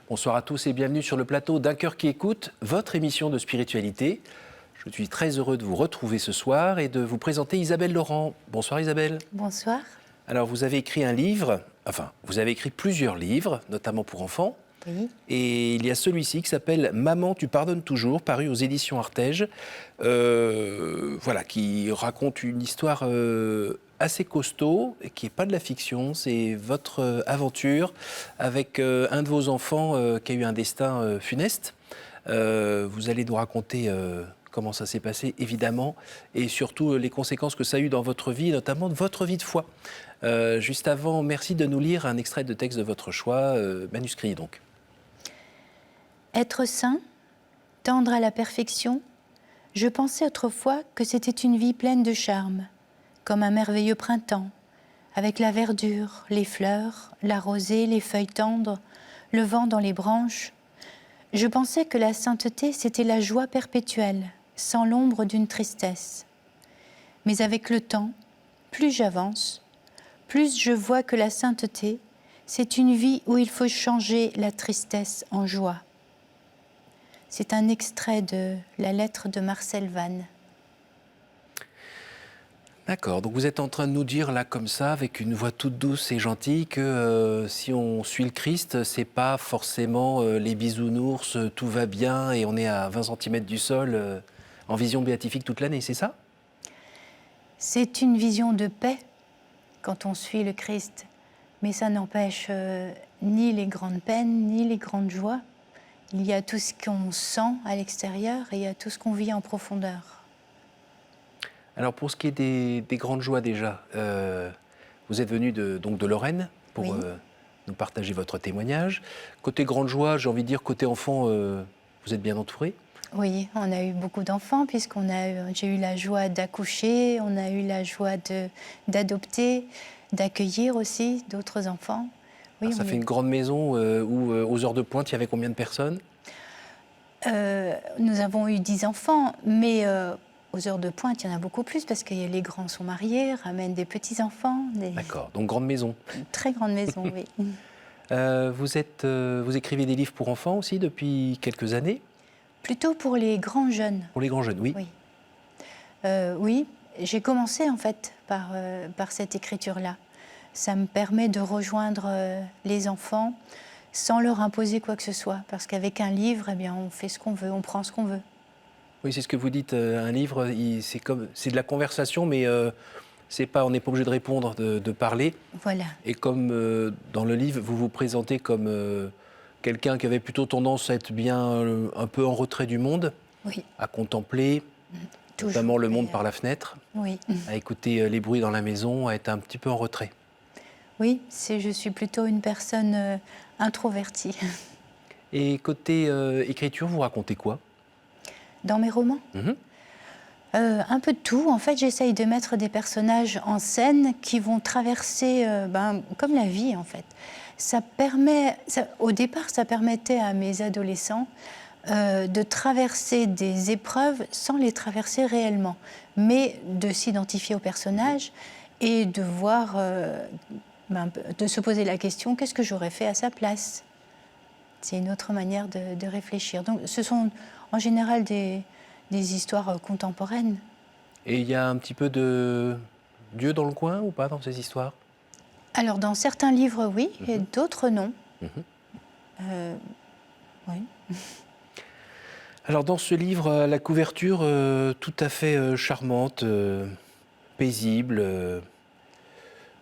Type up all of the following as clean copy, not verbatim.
Bonsoir à tous et bienvenue sur le plateau d'Un cœur qui écoute, votre émission de spiritualité. Je suis très heureux de vous retrouver ce soir et de vous présenter Isabelle Laurent. Bonsoir Isabelle. Bonsoir. Alors vous avez écrit un livre, enfin vous avez écrit plusieurs livres, notamment pour enfants. Oui. Et il y a celui-ci qui s'appelle « Maman, tu pardonnes toujours », paru aux éditions Artege, voilà, qui raconte une histoire assez costaud, et qui n'est pas de la fiction, c'est votre aventure avec un de vos enfants qui a eu un destin funeste. Vous allez nous raconter comment ça s'est passé, évidemment, et surtout les conséquences que ça a eu dans votre vie, notamment de votre vie de foi. Juste avant, merci de nous lire un extrait de texte de votre choix, manuscrit donc. Être saint, tendre à la perfection, je pensais autrefois que c'était une vie pleine de charme, comme un merveilleux printemps, avec la verdure, les fleurs, la rosée, les feuilles tendres, le vent dans les branches. Je pensais que la sainteté, c'était la joie perpétuelle, sans l'ombre d'une tristesse. Mais avec le temps, plus j'avance, plus je vois que la sainteté, c'est une vie où il faut changer la tristesse en joie. C'est un extrait de la lettre de Marcel Vannes. D'accord, donc vous êtes en train de nous dire là comme ça, avec une voix toute douce et gentille, que si on suit le Christ, c'est pas forcément les bisounours, tout va bien et on est à 20 cm du sol en vision béatifique toute l'année, c'est ça? C'est une vision de paix quand on suit le Christ, mais ça n'empêche ni les grandes peines, ni les grandes joies. Il y a tout ce qu'on sent à l'extérieur et il y a tout ce qu'on vit en profondeur. Alors pour ce qui est des grandes joies déjà, vous êtes venu donc de Lorraine pour Oui. nous partager votre témoignage. Côté grande joie, j'ai envie de dire côté enfant, vous êtes bien entouré? Oui, on a eu beaucoup d'enfants j'ai eu la joie d'accoucher, on a eu la joie d'adopter, d'accueillir aussi d'autres enfants. Oui, Alors, ça fait une grande maison où aux heures de pointe, il y avait combien de personnes? Nous avons eu 10 enfants, mais aux heures de pointe, il y en a beaucoup plus parce que les grands sont mariés, ramènent des petits-enfants. D'accord, donc grande maison. Une très grande maison, oui. Vous écrivez des livres pour enfants aussi depuis quelques années? Plutôt pour les grands jeunes. Pour les grands jeunes, oui. Oui, oui, j'ai commencé en fait par cette écriture-là. Ça me permet de rejoindre les enfants sans leur imposer quoi que ce soit. Parce qu'avec un livre, eh bien, on fait ce qu'on veut, on prend ce qu'on veut. Oui, c'est ce que vous dites, un livre, c'est de la conversation, mais on n'est pas obligé de répondre, de parler. Voilà. Et comme dans le livre, vous vous présentez comme quelqu'un qui avait plutôt tendance à être bien un peu en retrait du monde, Oui. à contempler, Toujours, notamment le monde mais, par la fenêtre, Oui. à écouter les bruits dans la maison, à être un petit peu en retrait. Oui, je suis plutôt une personne introvertie. Et côté écriture, vous racontez quoi? Dans mes romans, un peu de tout. En fait, j'essaye de mettre des personnages en scène qui vont traverser, comme la vie, en fait. Au départ, ça permettait à mes adolescents de traverser des épreuves sans les traverser réellement, mais de s'identifier au personnage et de voir, de se poser la question, qu'est-ce que j'aurais fait à sa place? C'est une autre manière de réfléchir. Donc, ce sont en général des histoires contemporaines. Et il y a un petit peu de Dieu dans le coin ou pas dans ces histoires? Alors, dans certains livres, oui, et d'autres, non. Oui. Alors, dans ce livre, la couverture tout à fait charmante, paisible,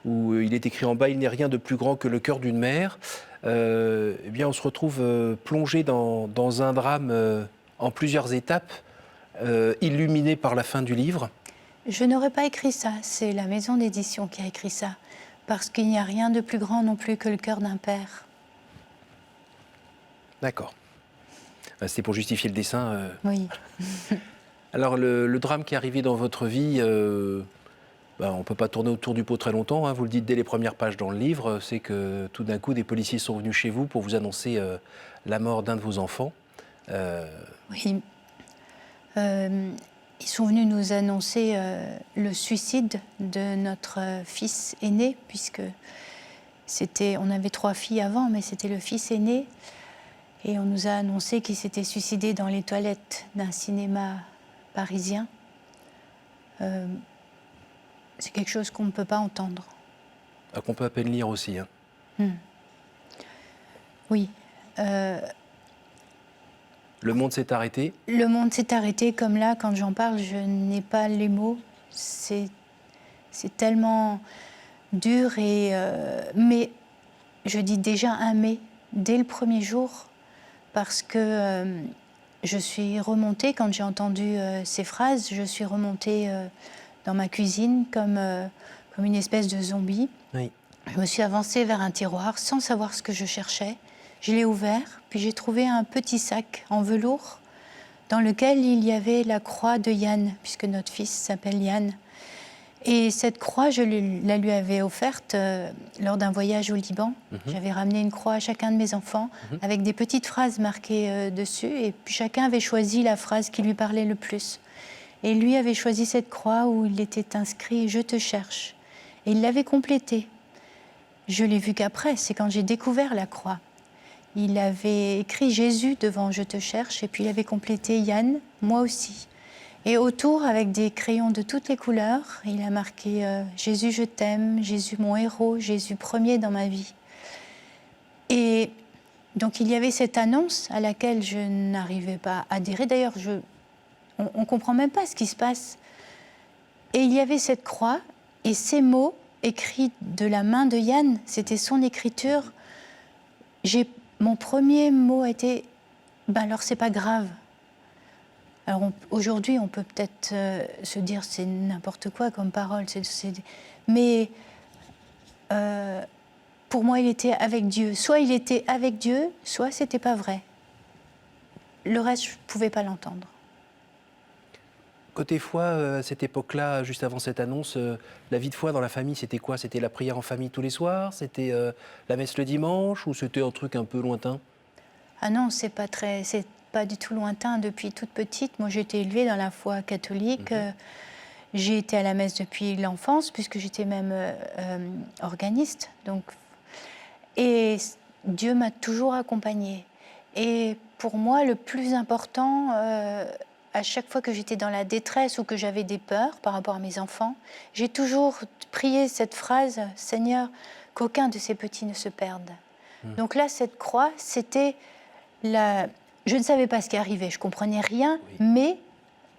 où il est écrit en bas « Il n'est rien de plus grand que le cœur d'une mère », eh bien, on se retrouve plongé dans un drame en plusieurs étapes, illuminé par la fin du livre. Je n'aurais pas écrit ça, c'est la maison d'édition qui a écrit ça, parce qu'il n'y a rien de plus grand non plus que le cœur d'un père. D'accord. C'est pour justifier le dessin. Oui. Alors, le drame qui est arrivé dans votre vie, on ne peut pas tourner autour du pot très longtemps, hein, vous le dites dès les premières pages dans le livre, c'est que tout d'un coup, des policiers sont venus chez vous pour vous annoncer la mort d'un de vos enfants. Oui. Ils sont venus nous annoncer le suicide de notre fils aîné, puisque on avait 3 filles avant, mais c'était le fils aîné. Et on nous a annoncé qu'il s'était suicidé dans les toilettes d'un cinéma parisien. C'est quelque chose qu'on ne peut pas entendre. Ah, qu'on peut à peine lire aussi. Hein. Oui. Le monde s'est arrêté. Le monde s'est arrêté, comme là, quand j'en parle, je n'ai pas les mots. C'est tellement dur. Mais je dis déjà un mais dès le premier jour, parce que je suis remontée, quand j'ai entendu ces phrases, je suis remontée dans ma cuisine comme une espèce de zombie. Oui. Je me suis avancée vers un tiroir sans savoir ce que je cherchais. Je l'ai ouvert, puis j'ai trouvé un petit sac en velours dans lequel il y avait la croix de Yann, puisque notre fils s'appelle Yann. Et cette croix, je la lui avais offerte lors d'un voyage au Liban. J'avais ramené une croix à chacun de mes enfants avec des petites phrases marquées dessus. Et puis chacun avait choisi la phrase qui lui parlait le plus. Et lui avait choisi cette croix où il était inscrit « Je te cherche ». Et il l'avait complétée. Je l'ai vu qu'après, c'est quand j'ai découvert la croix. Il avait écrit Jésus devant Je te cherche et puis il avait complété Yann, moi aussi. Et autour, avec des crayons de toutes les couleurs, il a marqué Jésus je t'aime, Jésus mon héros, Jésus premier dans ma vie. Et donc il y avait cette annonce à laquelle je n'arrivais pas à adhérer. D'ailleurs, on ne comprend même pas ce qui se passe. Et il y avait cette croix et ces mots écrits de la main de Yann, c'était son écriture. Mon premier mot a été « ben alors c'est pas grave ». Alors aujourd'hui, on peut peut-être se dire c'est n'importe quoi comme parole, mais pour moi, il était avec Dieu. Soit il était avec Dieu, soit c'était pas vrai. Le reste, je ne pouvais pas l'entendre. Côté foi, à cette époque-là, juste avant cette annonce, la vie de foi dans la famille, c'était quoi? C'était la prière en famille tous les soirs? C'était la messe le dimanche? Ou c'était un truc un peu lointain? Ah non, c'est pas du tout lointain. Depuis toute petite, moi j'ai été élevée dans la foi catholique. J'ai été à la messe depuis l'enfance, puisque j'étais même organiste. Et Dieu m'a toujours accompagnée. Et pour moi, le plus important, à chaque fois que j'étais dans la détresse ou que j'avais des peurs par rapport à mes enfants, j'ai toujours prié cette phrase « Seigneur, qu'aucun de ces petits ne se perde ». Donc là, cette croix, c'était je ne savais pas ce qui arrivait, je ne comprenais rien, mais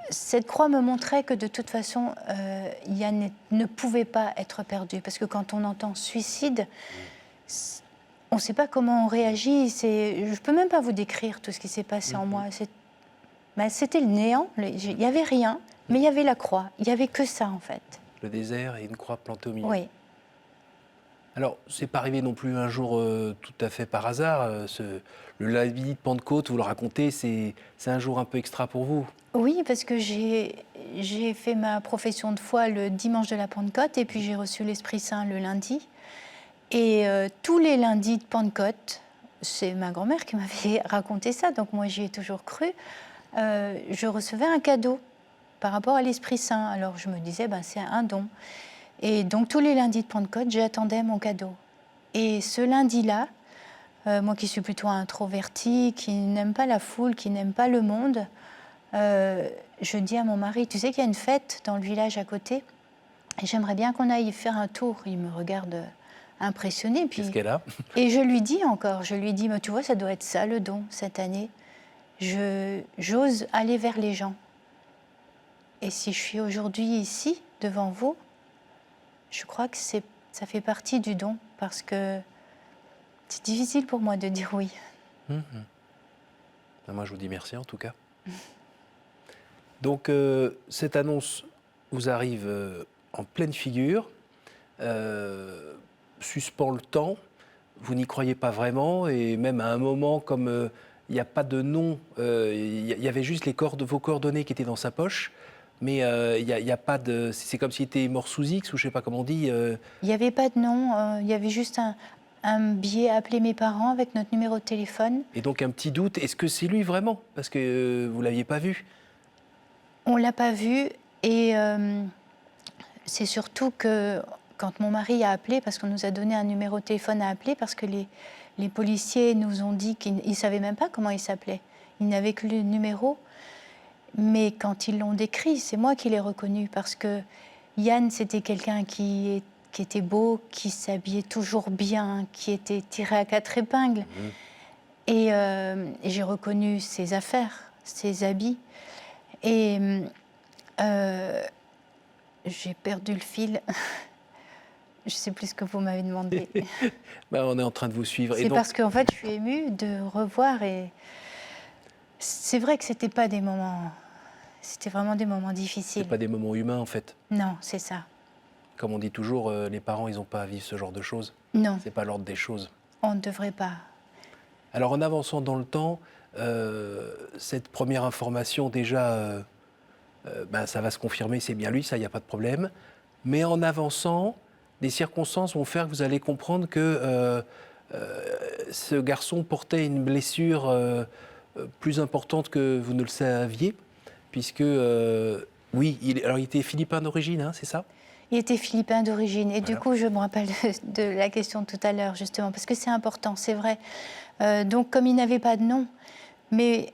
cette croix me montrait que de toute façon, Yann ne pouvait pas être perdu. Parce que quand on entend suicide, on ne sait pas comment on réagit. Je ne peux même pas vous décrire tout ce qui s'est passé en moi. C'était le néant, il n'y avait rien, mais il y avait la croix. Il n'y avait que ça, en fait. Le désert et une croix plantée au milieu. Oui. Alors, c'est pas arrivé non plus un jour tout à fait par hasard. Le lundi de Pentecôte, vous le racontez, c'est un jour un peu extra pour vous. Oui, parce que j'ai fait ma profession de foi le dimanche de la Pentecôte et puis j'ai reçu l'Esprit Saint le lundi. Et tous les lundis de Pentecôte, c'est ma grand-mère qui m'avait raconté ça, donc moi j'y ai toujours cru, je recevais un cadeau par rapport à l'Esprit Saint. Alors je me disais, c'est un don. Et donc tous les lundis de Pentecôte, j'attendais mon cadeau. Et ce lundi-là, moi qui suis plutôt introvertie, qui n'aime pas la foule, qui n'aime pas le monde, je dis à mon mari, tu sais qu'il y a une fête dans le village à côté, et j'aimerais bien qu'on aille faire un tour. Il me regarde impressionné. Qu'est-ce qu'elle a? Et je lui dis, mais tu vois, ça doit être ça le don cette année. J'ose aller vers les gens. Et si je suis aujourd'hui ici, devant vous, je crois que ça fait partie du don, parce que c'est difficile pour moi de dire oui. Moi, je vous dis merci en tout cas. Donc, cette annonce vous arrive en pleine figure, suspend le temps, vous n'y croyez pas vraiment, et même à un moment, comme il n'y a pas de nom, il y avait juste vos coordonnées qui étaient dans sa poche, mais il y a pas de... C'est comme s'il était mort sous X, ou je ne sais pas comment on dit. Il n'y avait pas de nom, il y avait juste un billet appelé mes parents avec notre numéro de téléphone. Et donc un petit doute, est-ce que c'est lui vraiment? Parce que vous ne l'aviez pas vu. On ne l'a pas vu, et c'est surtout que quand mon mari a appelé, parce qu'on nous a donné un numéro de téléphone à appeler, parce que les policiers nous ont dit qu'ils ne savaient même pas comment il s'appelait. Ils n'avaient que le numéro. Mais quand ils l'ont décrit, c'est moi qui l'ai reconnu, parce que Yann, c'était quelqu'un qui était beau, qui s'habillait toujours bien, qui était tiré à 4 épingles. Et j'ai reconnu ses affaires, ses habits. Et j'ai perdu le fil. Je ne sais plus ce que vous m'avez demandé. On est en train de vous suivre. C'est parce qu'en fait, je suis émue de revoir. Et c'est vrai que ce n'était pas des moments... C'était vraiment des moments difficiles. C'est pas des moments humains, en fait. Non, c'est ça. Comme on dit toujours, les parents, ils n'ont pas à vivre ce genre de choses. Non. C'est pas l'ordre des choses. On ne devrait pas. Alors, en avançant dans le temps, cette première information, déjà, ça va se confirmer, c'est bien lui, ça, il n'y a pas de problème. Mais en avançant, les circonstances vont faire que vous allez comprendre que ce garçon portait une blessure plus importante que vous ne le saviez, puisque, oui, il était philippin d'origine, hein, c'est ça ? Il était philippin d'origine. Et voilà. Du coup, je me rappelle de la question de tout à l'heure, justement, parce que c'est important, c'est vrai. Donc, comme il n'avait pas de nom, mais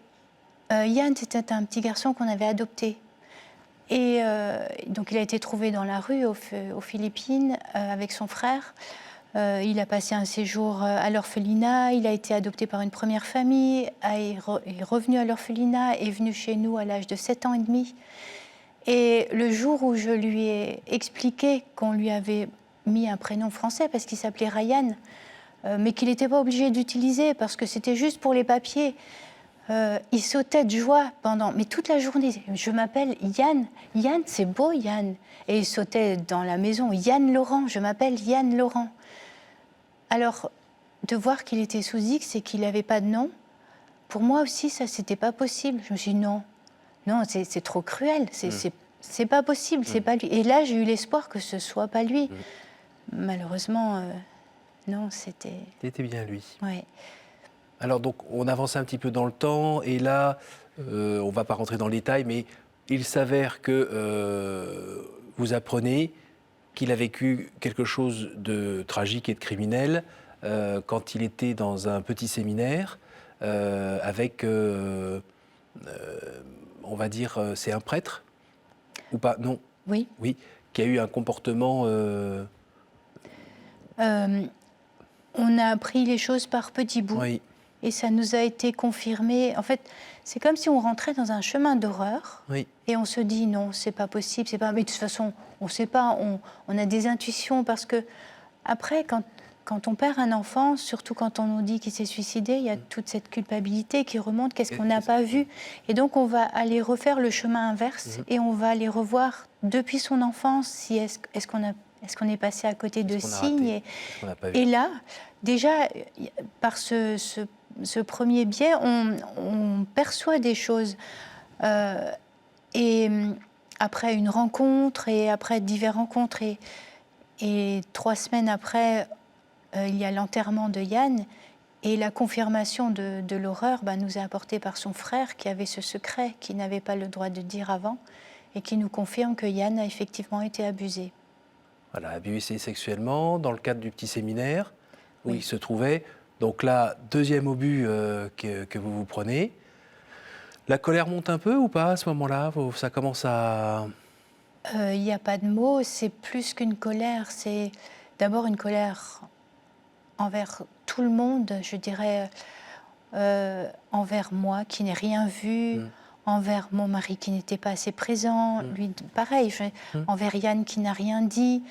Yann, c'était un petit garçon qu'on avait adopté. Et donc, il a été trouvé dans la rue aux Philippines avec son frère. Il a passé un séjour à l'orphelinat. Il a été adopté par une première famille, est revenu à l'orphelinat, est venu chez nous à l'âge de 7 ans et demi. Et le jour où je lui ai expliqué qu'on lui avait mis un prénom français, parce qu'il s'appelait Ryan, mais qu'il n'était pas obligé d'utiliser, parce que c'était juste pour les papiers, il sautait de joie mais toute la journée. Je m'appelle Yann. Yann, c'est beau, Yann. Et il sautait dans la maison. Yann Laurent, je m'appelle Yann Laurent. Alors, de voir qu'il était sous X et qu'il n'avait pas de nom, pour moi aussi, ça, c'était pas possible. Je me suis dit, non, c'est trop cruel. C'est pas possible, c'est pas lui. Et là, j'ai eu l'espoir que ce soit pas lui. Malheureusement, non, c'était... C'était bien lui. Ouais. Alors, donc, on avance un petit peu dans le temps, et là, on ne va pas rentrer dans le détail, mais il s'avère que vous apprenez qu'il a vécu quelque chose de tragique et de criminel quand il était dans un petit séminaire avec, on va dire, c'est un prêtre ou pas? Non. Oui. Oui, qui a eu un comportement... On a appris les choses par petits bouts. Oui. Et ça nous a été confirmé. En fait, c'est comme si on rentrait dans un chemin d'horreur. Oui. Et on se dit non, c'est pas possible, c'est pas. Mais de toute façon, on sait pas. On a des intuitions parce que après, quand on perd un enfant, surtout quand on nous dit qu'il s'est suicidé, il y a toute cette culpabilité qui remonte. Qu'est-ce qu'on n'a pas vu? Et donc, on va aller refaire le chemin inverse et on va aller revoir depuis son enfance si est-ce qu'on est passé à côté de signes. Et là, déjà, par ce premier biais, on perçoit des choses. Et après une rencontre, et après diverses rencontres, et 3 semaines après, il y a l'enterrement de Yann, et la confirmation de l'horreur nous est apportée par son frère, qui avait ce secret qu'il n'avait pas le droit de dire avant, et qui nous confirme que Yann a effectivement été abusé. Voilà, abusé sexuellement dans le cadre du petit séminaire où il se trouvait. Donc là, deuxième obus que vous prenez. La colère monte un peu ou pas à ce moment-là? Ça commence à... Il n'y a pas de mots, c'est plus qu'une colère. C'est d'abord une colère envers tout le monde, je dirais, envers moi qui n'ai rien vu, envers mon mari qui n'était pas assez présent, lui pareil, envers Yann qui n'a rien dit,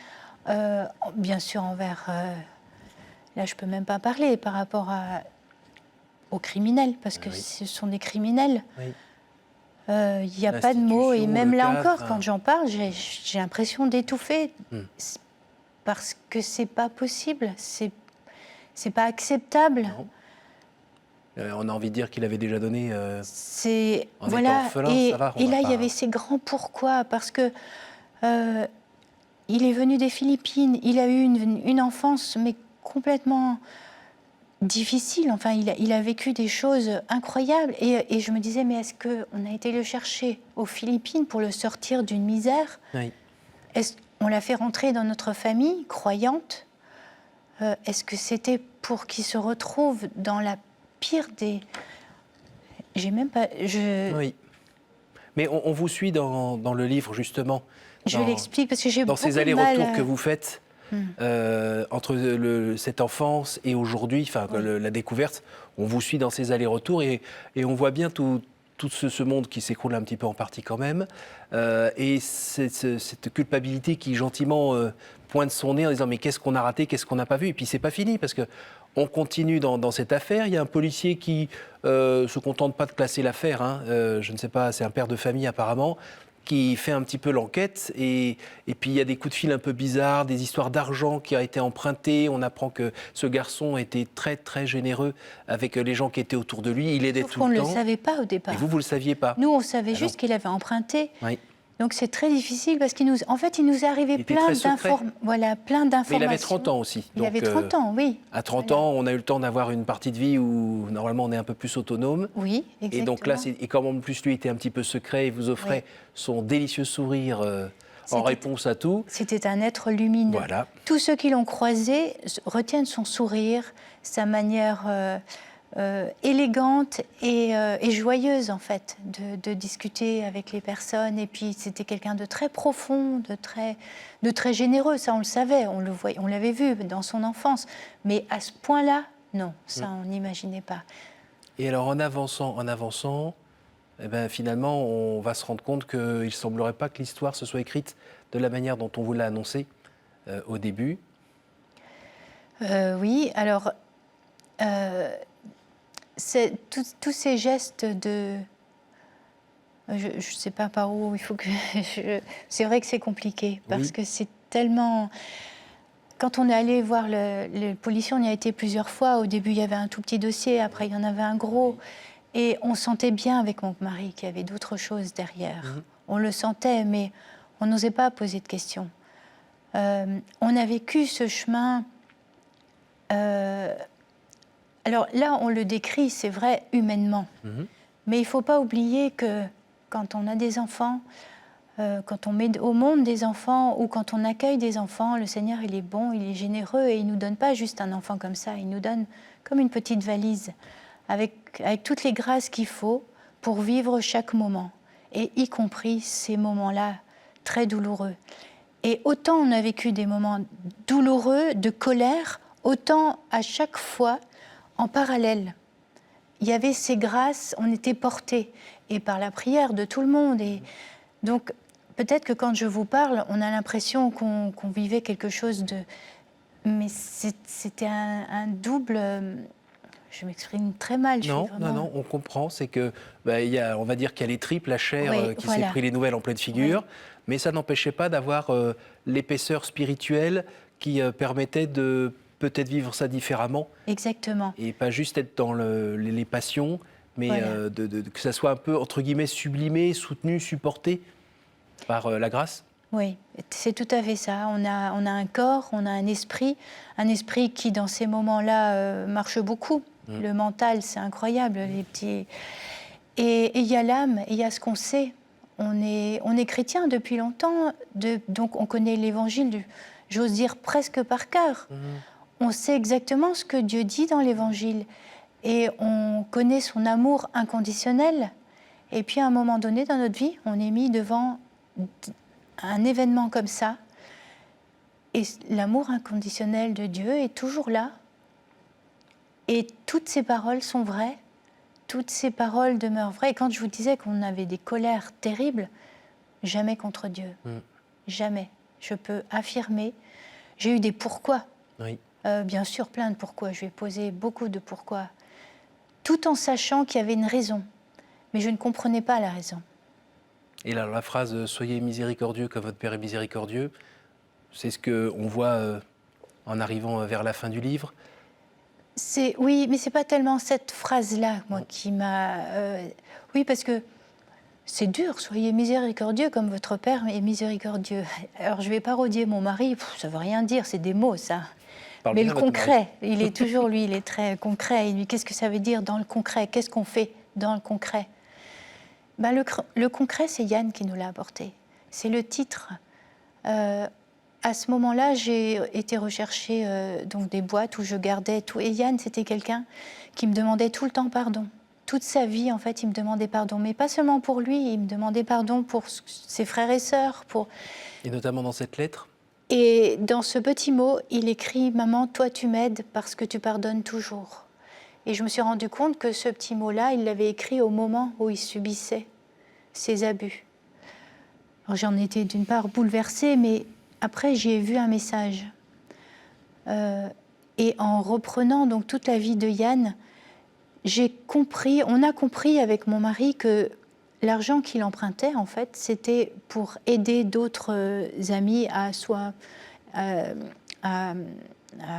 bien sûr envers... Là, je ne peux même pas parler par rapport aux criminels, parce que ce sont des criminels. Il n'y a pas de mots. Et même là encore, quand j'en parle, j'ai l'impression d'étouffer. Parce que ce n'est pas possible. C'est pas acceptable. On a envie de dire qu'il avait déjà donné... voilà. Orphelin, ça va, et là, il y avait ces grands pourquoi. Parce que il est venu des Philippines. Il a eu une enfance, mais complètement difficile. Enfin, il a vécu des choses incroyables. Et je me disais, mais est-ce qu'on a été le chercher aux Philippines pour le sortir d'une misère? on l'a fait rentrer dans notre famille croyante. Est-ce que c'était pour qu'il se retrouve dans la pire des... J'ai même pas... Oui. Mais on vous suit dans le livre, justement. Je l'explique parce que j'ai dans beaucoup de ces mal allers-retours que vous faites entre cette enfance et aujourd'hui, enfin la découverte, on vous suit dans ces allers-retours et on voit bien tout ce monde qui s'écroule un petit peu en partie quand même, et cette culpabilité qui gentiment pointe son nez en disant mais qu'est-ce qu'on a raté, qu'est-ce qu'on n'a pas vu, et puis c'est pas fini parce que on continue dans cette affaire. Il y a un policier qui se contente pas de classer l'affaire, hein. Je ne sais pas, c'est un père de famille apparemment, qui fait un petit peu l'enquête, et puis il y a des coups de fil un peu bizarres, des histoires d'argent qui a été emprunté. On apprend que ce garçon était très très généreux avec les gens qui étaient autour de lui, il aidait tout le temps. On ne le savait pas au départ. Et vous le saviez pas? Nous, on savait juste qu'il avait emprunté. Oui. Donc c'est très difficile parce qu'il nous est arrivé plein d'informations. Voilà, plein d'informations. Mais il avait 30 ans aussi. Il avait 30 ans, oui. À 30 ans, on a eu le temps d'avoir une partie de vie où normalement on est un peu plus autonome. Oui, exactement. Et donc là, et comme en plus lui était un petit peu secret, il vous offrait son délicieux sourire en réponse à tout. C'était un être lumineux. Voilà. Tous ceux qui l'ont croisé retiennent son sourire, sa manière élégante et joyeuse en fait de discuter avec les personnes. Et puis c'était quelqu'un de très profond, de très généreux. Ça on le savait, on l'avait vu dans son enfance. Mais à ce point-là, non, ça on n'imaginait pas. Et alors en avançant, eh ben, finalement on va se rendre compte qu'il ne semblerait pas que l'histoire se soit écrite de la manière dont on vous l'a annoncé au début. Oui, alors tous ces gestes de... Je ne sais pas par où il faut que... C'est vrai que c'est compliqué, parce que c'est tellement... Quand on est allé voir le policier, on y a été plusieurs fois. Au début, il y avait un tout petit dossier, après il y en avait un gros. Et on sentait bien avec mon mari qu'il y avait d'autres choses derrière. On le sentait, mais on n'osait pas poser de questions. On a vécu ce chemin... Alors là, on le décrit, c'est vrai, humainement. Mais il ne faut pas oublier que quand on a des enfants, quand on met au monde des enfants ou quand on accueille des enfants, le Seigneur, il est bon, il est généreux et il ne nous donne pas juste un enfant comme ça, il nous donne comme une petite valise avec toutes les grâces qu'il faut pour vivre chaque moment, et y compris ces moments-là très douloureux. Et autant on a vécu des moments douloureux, de colère, autant à chaque fois, en parallèle, il y avait ces grâces, on était portés, et par la prière de tout le monde. Et donc, peut-être que quand je vous parle, on a l'impression qu'on vivait quelque chose de... Mais c'était un double... Je m'exprime très mal. Non, on comprend. C'est que, on va dire qu'il y a les tripes, la chair qui s'est pris les nouvelles en pleine figure, mais ça n'empêchait pas d'avoir l'épaisseur spirituelle qui permettait de peut-être vivre ça différemment. Exactement. Et pas juste être dans les passions, mais que ça soit un peu, entre guillemets, sublimé, soutenu, supporté par la grâce. Oui, c'est tout à fait ça. On a un corps, on a un esprit qui, dans ces moments-là, marche beaucoup. Le mental, c'est incroyable. Les petits... Et il y a l'âme, et il y a ce qu'on sait. On est chrétien depuis longtemps, donc on connaît l'Évangile, j'ose dire presque par cœur. On sait exactement ce que Dieu dit dans l'Évangile. Et on connaît son amour inconditionnel. Et puis, à un moment donné dans notre vie, on est mis devant un événement comme ça. Et l'amour inconditionnel de Dieu est toujours là. Et toutes ces paroles sont vraies. Toutes ces paroles demeurent vraies. Et quand je vous disais qu'on avait des colères terribles, jamais contre Dieu. Jamais. Je peux affirmer. J'ai eu des pourquoi. Oui. Bien sûr, plein de pourquoi. Je lui ai posé beaucoup de pourquoi. Tout en sachant qu'il y avait une raison. Mais je ne comprenais pas la raison. Et là, la phrase « Soyez miséricordieux comme votre Père est miséricordieux », c'est ce qu'on voit en arrivant vers la fin du livre. Oui, mais ce n'est pas tellement cette phrase-là, moi, qui m'a... Oui, parce que c'est dur, soyez miséricordieux comme votre Père est miséricordieux. Alors, je vais parodier mon mari, ça ne veut rien dire, c'est des mots, ça. Mais le concret, il est toujours, lui, il est très concret. Il dit, qu'est-ce que ça veut dire dans le concret? Qu'est-ce qu'on fait dans le concret? Le concret, c'est Yann qui nous l'a apporté. C'est le titre. à ce moment-là, j'ai été rechercher donc des boîtes où je gardais tout. Et Yann, c'était quelqu'un qui me demandait tout le temps pardon. Toute sa vie, en fait, il me demandait pardon. Mais pas seulement pour lui, il me demandait pardon pour ses frères et sœurs. Et notamment dans cette lettre. Et dans ce petit mot, il écrit « Maman, toi tu m'aides parce que tu pardonnes toujours ». Et je me suis rendu compte que ce petit mot-là, il l'avait écrit au moment où il subissait ces abus. Alors j'en étais d'une part bouleversée, mais après j'y ai vu un message. Et en reprenant donc toute la vie de Yann, on a compris avec mon mari que l'argent qu'il empruntait, en fait, c'était pour aider d'autres amis à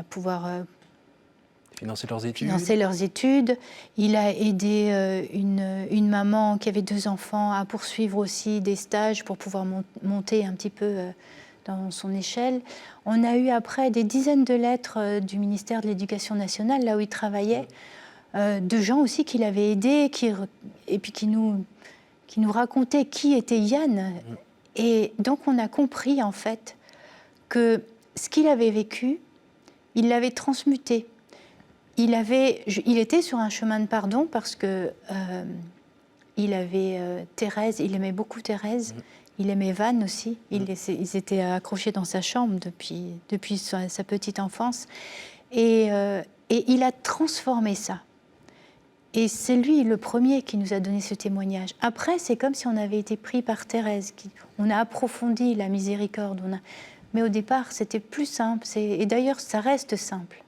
pouvoir financer leurs études. Financer leurs études. Il a aidé une maman qui avait 2 enfants à poursuivre aussi des stages pour pouvoir monter un petit peu dans son échelle. On a eu après des dizaines de lettres du ministère de l'Éducation nationale, là où il travaillait, de gens aussi qu'il avait aidés, et puis qui nous racontaient qui était Yann. Et donc on a compris en fait que ce qu'il avait vécu, il l'avait transmuté. Il était sur un chemin de pardon parce que il avait Thérèse, il aimait beaucoup Thérèse, il aimait Van aussi. Ils étaient accrochés dans sa chambre depuis sa petite enfance. Et il a transformé ça. Et c'est lui le premier qui nous a donné ce témoignage. Après, c'est comme si on avait été pris par Thérèse. On a approfondi la miséricorde. Mais au départ, c'était plus simple. Et d'ailleurs, ça reste simple.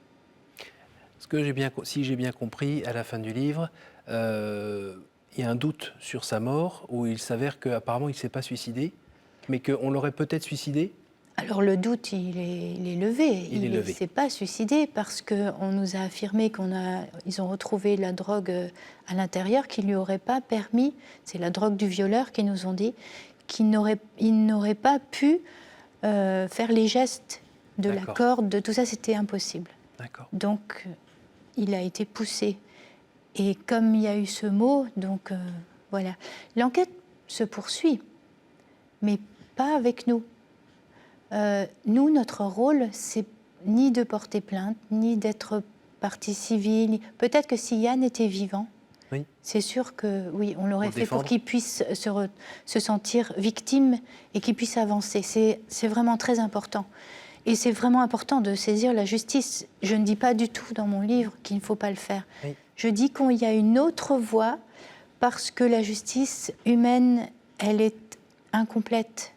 Si j'ai bien compris, à la fin du livre, il y a un doute sur sa mort, où il s'avère qu'apparemment il ne s'est pas suicidé, mais qu'on l'aurait peut-être suicidé. Alors le doute, il est levé. Il ne s'est pas suicidé parce qu'on nous a affirmé ils ont retrouvé la drogue à l'intérieur qui ne lui aurait pas permis, c'est la drogue du violeur qu'ils nous ont dit, qu'il n'aurait pas pu faire les gestes de la corde, de tout ça, c'était impossible. Donc il a été poussé. Et comme il y a eu ce mot, donc voilà. L'enquête se poursuit, mais pas avec nous. Nous, notre rôle, c'est ni de porter plainte, ni d'être partie civile. Peut-être que si Yann était vivant, c'est sûr que oui, on l'aurait fait pour qu'il puisse se sentir victime et qu'il puisse avancer. C'est vraiment très important. Et c'est vraiment important de saisir la justice. Je ne dis pas du tout dans mon livre qu'il ne faut pas le faire. Oui. Je dis qu'il y a une autre voie parce que la justice humaine, elle est incomplète.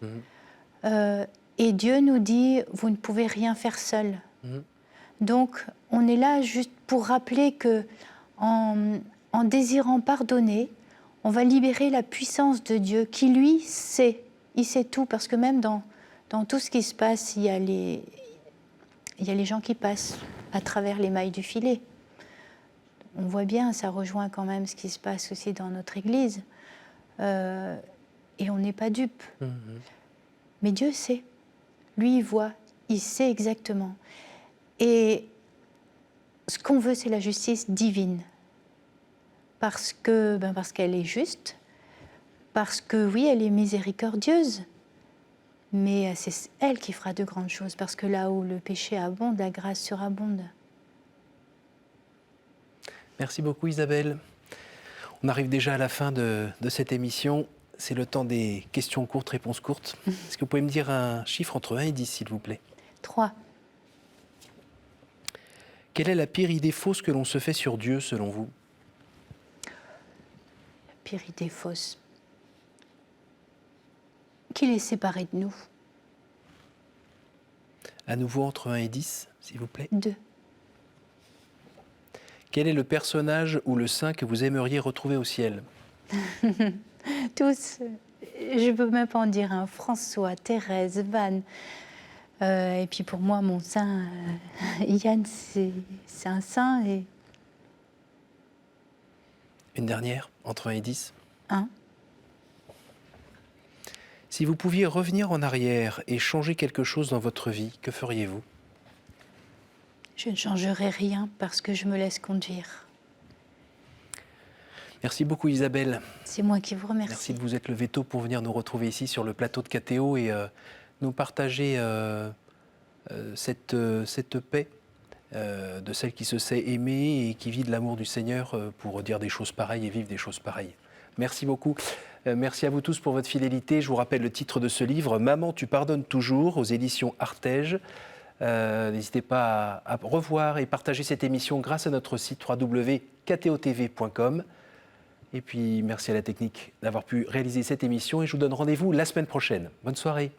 Et Dieu nous dit, vous ne pouvez rien faire seul. Donc, on est là juste pour rappeler que en désirant pardonner, on va libérer la puissance de Dieu qui, lui, sait. Il sait tout, parce que même dans tout ce qui se passe, il y a les gens qui passent à travers les mailles du filet. On voit bien, ça rejoint quand même ce qui se passe aussi dans notre Église. Et on n'est pas dupe. Mais Dieu sait. Lui, il voit. Il sait exactement. Et ce qu'on veut, c'est la justice divine. Parce qu'elle est juste. Parce que, oui, elle est miséricordieuse. Mais c'est elle qui fera de grandes choses, parce que là où le péché abonde, la grâce surabonde. Merci beaucoup Isabelle. On arrive déjà à la fin de cette émission. C'est le temps des questions courtes, réponses courtes. Est-ce que vous pouvez me dire un chiffre entre 1 et 10, s'il vous plaît? 3. Quelle est la pire idée fausse que l'on se fait sur Dieu, selon vous? La pire idée fausse. Qu'il est séparé de nous. À nouveau entre 1 et 10, s'il vous plaît. 2. Quel est le personnage ou le saint que vous aimeriez retrouver au ciel? Tous. Je ne peux même pas en dire un. François, Thérèse, Van. Et puis pour moi, mon saint, Yann, c'est un saint. Et... Une dernière, entre 1 et 10. 1. Si vous pouviez revenir en arrière et changer quelque chose dans votre vie, que feriez-vous? Je ne changerai rien parce que je me laisse conduire. Merci beaucoup Isabelle. C'est moi qui vous remercie. Merci de vous être levé tôt pour venir nous retrouver ici sur le plateau de KTO et nous partager cette paix de celle qui se sait aimer et qui vit de l'amour du Seigneur pour dire des choses pareilles et vivre des choses pareilles. Merci beaucoup. Merci à vous tous pour votre fidélité. Je vous rappelle le titre de ce livre, « Maman, tu pardonnes toujours » aux éditions Artege. N'hésitez pas à revoir et partager cette émission grâce à notre site www.ktotv.com. Et puis, merci à la technique d'avoir pu réaliser cette émission et je vous donne rendez-vous la semaine prochaine. Bonne soirée.